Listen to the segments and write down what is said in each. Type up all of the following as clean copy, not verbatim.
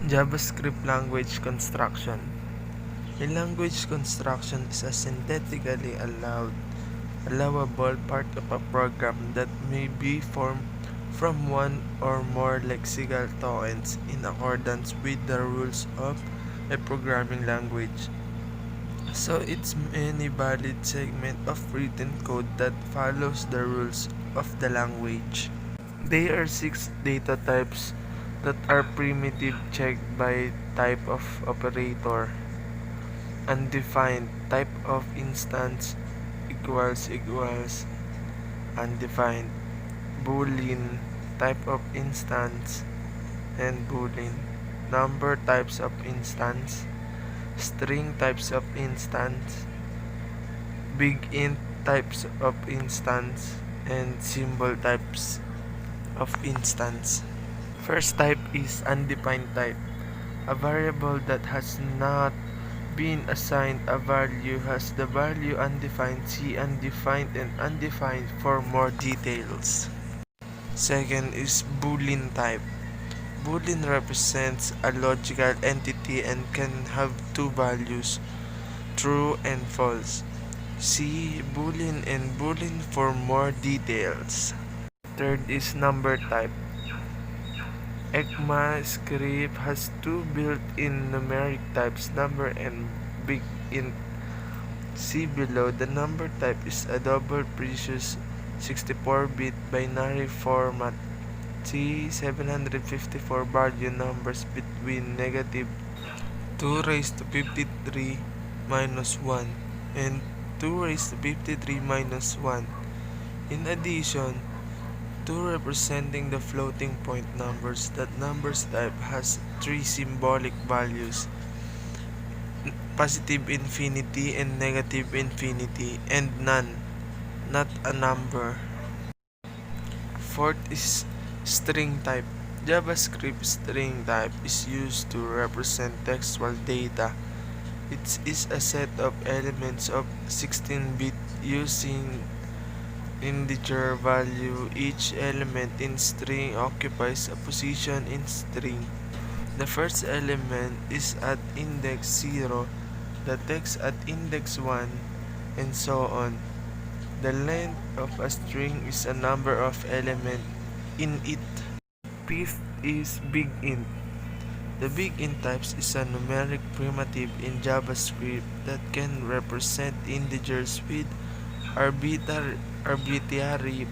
JavaScript language construction. A language construction is a synthetically allowable part of a program that may be formed from one or more lexical tokens in accordance with the rules of a programming language. So it's any valid segment of written code that follows the rules of the language. There are 6 data types that are primitive checked by type of operator. Undefined type of instance equals undefined. Boolean type of instance and Boolean. Number types of instance. String types of instance. Big int types of instance and symbol types of instance. First type is undefined type. A variable that has not been assigned a value has the value undefined. See undefined and undefined for more details. Second is Boolean type. Boolean represents a logical entity and can have two values, true and false. See Boolean and Boolean for more details. Third is number type. ECMAScript has two built-in numeric types, number and big int. See below, the number type is a double precious 64-bit binary format. See 754 value numbers between negative 2 raised to 53 minus 1 and 2 raised to 53 minus 1. In addition, 2 representing the floating point numbers, that numbers type has 3 symbolic values, positive infinity and negative infinity, and none, not a number. Fourth is string type. JavaScript string type is used to represent textual data. It is a set of elements of 16-bit using integer value. Each element in string occupies a position in string. The first element is at index 0, the text at index 1, and so on. The length of a string is a number of elements in it. Fifth is big int. The big int types is a numeric primitive in JavaScript that can represent integers with arbitrary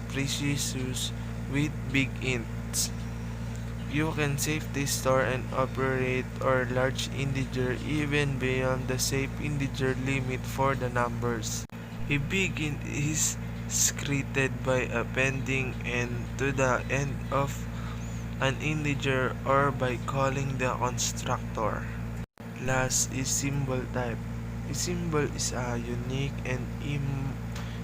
precisions with big ints. You can safely store and operate or large integer even beyond the safe integer limit for the numbers. A big int is created by appending n to the end of an integer or by calling the constructor. Last is symbol type. A symbol is a unique and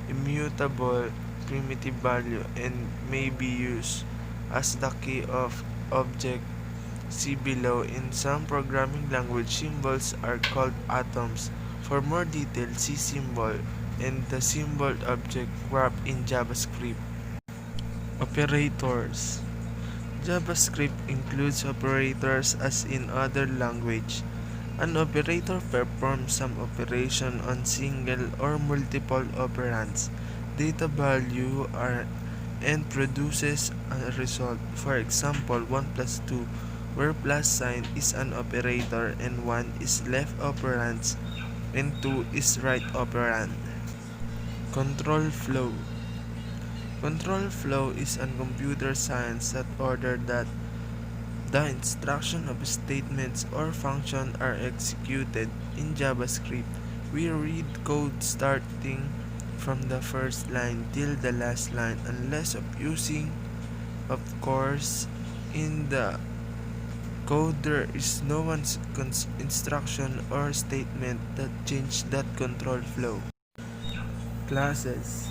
immutable primitive value and may be used as the key of object. See below. In some programming language, symbols are called atoms. For more details, see symbol and the symbol object graph in JavaScript. Operators. JavaScript includes operators as in other language. An operator performs some operation on single or multiple operands. Data value and produces a result. For example, 1 plus 2, where plus sign is an operator and 1 is left operand and 2 is right operand. Control flow. Control flow is a computer science that order that the instruction of statements or functions are executed. In JavaScript, we read code starting from the first line till the last line unless of using, of course, in the code there is no instruction or statement that change that control flow. Classes.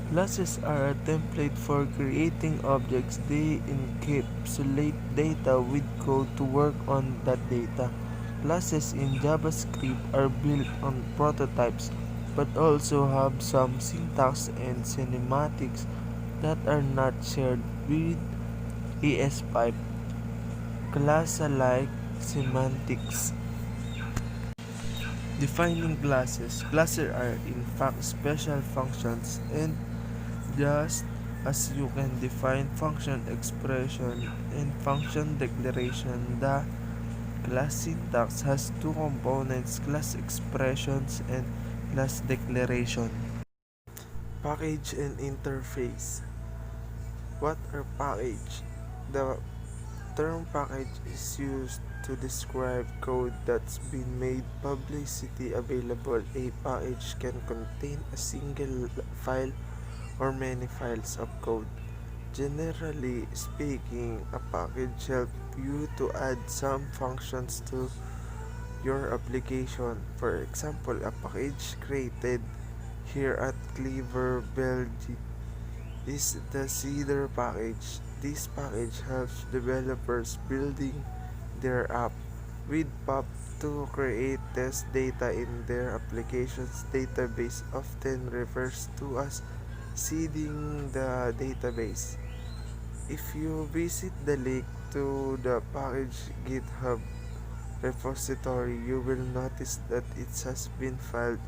Classes are a template for creating objects. They encapsulate data with code to work on that data. Classes in JavaScript are built on prototypes but also have some syntax and cinematics that are not shared with ES5. Class-alike semantics. Defining classes. Classes are in fact special functions, and just as you can define function expression and function declaration, the class syntax has two components: class expressions and class declaration. Package and interface. What are package? The term package is used to describe code that's been made publicly available. A package can contain a single file or many files of code. Generally speaking, a package helps you to add some functions to your application. For example, a package created here at Clever, Belgium is the Cedar package. This package helps developers building their app with POP to create test data in their application's database, often refers to as seeding the database. If you visit the link to the package GitHub repository, you will notice that it has been filed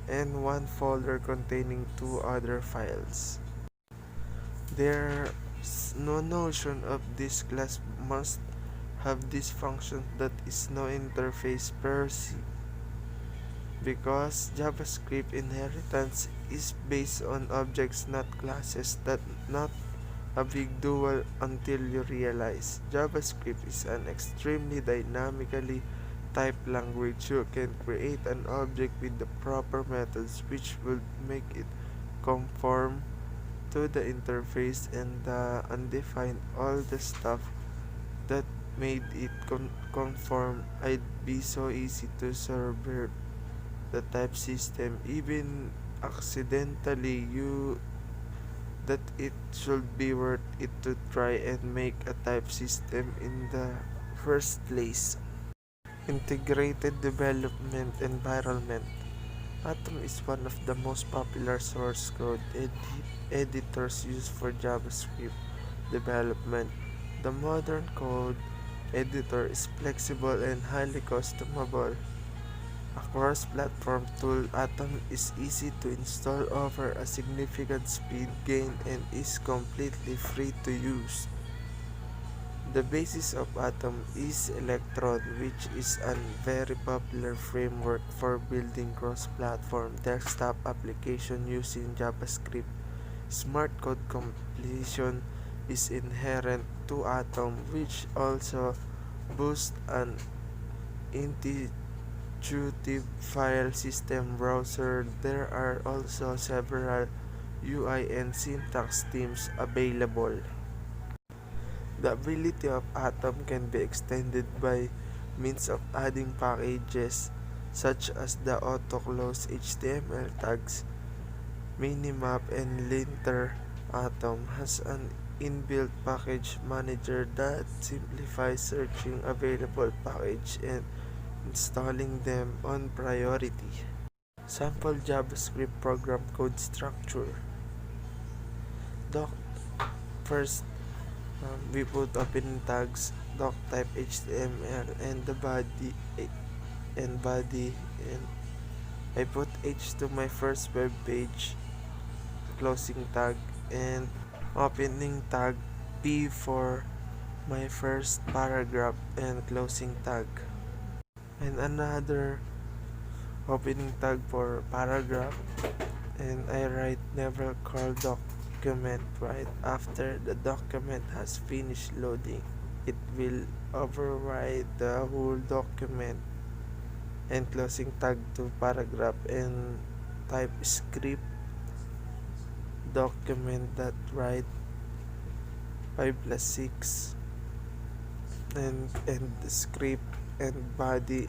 in one folder containing two other files. There's no notion of this class must have this function that is no interface per se, because JavaScript inheritance is based on objects, not classes. That not a big deal until you realize JavaScript is an extremely dynamically typed language. You can create an object with the proper methods which will make it conform to the interface, and the undefined all the stuff that made it conform. I'd be so easy to subvert the type system, even accidentally, you that it should be worth it to try and make a type system in the first place. Integrated development environment. Atom is one of the most popular source code editors used for JavaScript development. The modern code editor is flexible and highly customizable. A cross-platform tool, Atom is easy to install, offers a significant speed gain, and is completely free to use. The basis of Atom is Electron, which is a very popular framework for building cross-platform desktop application using JavaScript. Smart code completion is inherent to Atom, which also boosts an intuitive file system browser. There are also several UI and syntax themes available. The ability of Atom can be extended by means of adding packages such as the auto-close HTML tags, minimap, and linter. Atom has an inbuilt package manager that simplifies searching available packages and installing them on priority. Sample JavaScript program code structure. Doc first, we put opening tags, doc type HTML, and the body and I put H to my first web page, closing tag, and opening tag P for my first paragraph and closing tag, and another opening tag for paragraph, and I write never call document right after the document has finished loading. It will override the whole document, and closing tag to paragraph, and type script document that write 5 plus 6, and script and body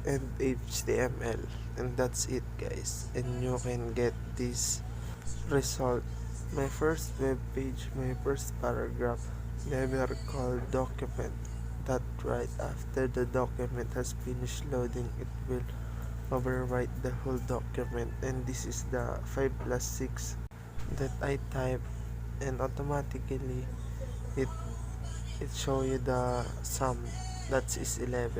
and HTML, and that's it, guys, and you can get this result. My first web page, my first paragraph, never call document that right after the document has finished loading. It will overwrite the whole document, and this is the 5 plus 6 that I type, and automatically it it show you the sum, that is 11.